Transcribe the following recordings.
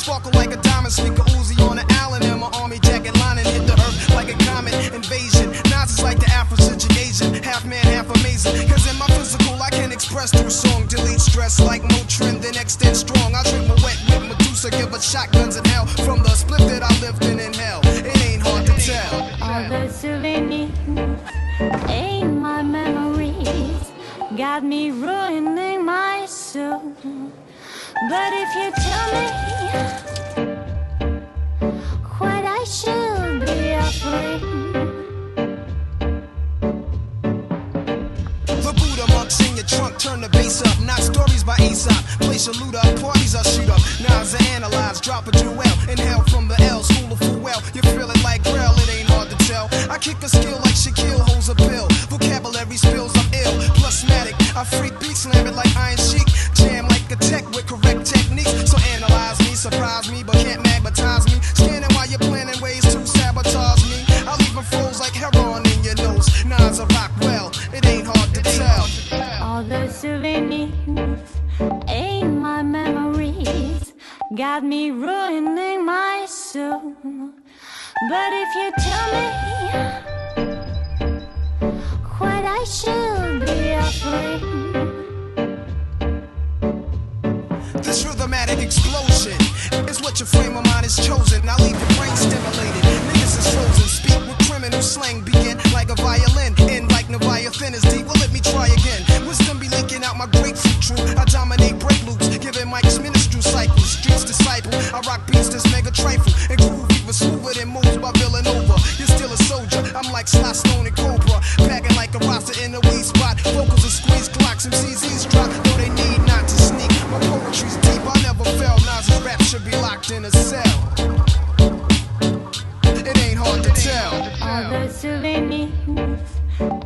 sparkle like a diamond, sneak a Uzi on an Allen, and my army jacket lining hit the earth like a comet invasion. Nas is like the Afrocentric Asian, half man, half amazing. Cause in my physical, I can express through song, delete stress like Motrin, then extend strong. I drink my wet with Medusa, give us shotguns in hell from the split that I lived in hell. It ain't hard to tell. All the souvenirs ain't my memories, got me ruining my soul. But if you tell me what I should be afraid, the Buddha monks in your trunk, turn the bass up. Not stories by Aesop, place your loot up, parties I shoot up. Nas I analyze, drop a jewel, inhale from the L, school of full well. You feel it like Grail, it ain't hard to tell. I kick a skill like Shaquille holds a pill. Vocabulary spills, I'm ill, plusmatic. I freak beat, slam it like Iron Sheik. Jam like a tech with correct techniques. So analyze me, surprise me, but can't magnetize me. Scanning while you're planning ways to sabotage me. I'll even froze like heroin in your nose. Nas I rock well, it ain't hard to tell. all the souvenirs ain't my memories, got me ruining my soul. But if you tell me what I should be afraid, this rhythmatic explosion is what your frame of mind is chosen. I'll leave your brain stimulated. Niggas is frozen. Speak with criminal slang. Begin like a violin. End like Leviathan is deep. Well, let me try again. Wisdom be leaking out my grapefruit true. I dominate break loops. Giving Mike's ministry cycles. Streets disciple. I rock beats that's mega trifle. And groove even smoother than moves by Villanova. You're still a soldier. I'm like Sly Stone and Cobra. Packing like a roster in a weed spot. Vocals are squeeze clocks. And CZ's drop. Though they need not to sneak. My poetry's deep. I never fell. Nas's rap should be locked in a cell. It ain't hard to tell. all the souvenirs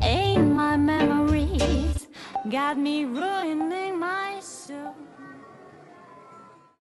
ain't my memories, got me ruining my soul.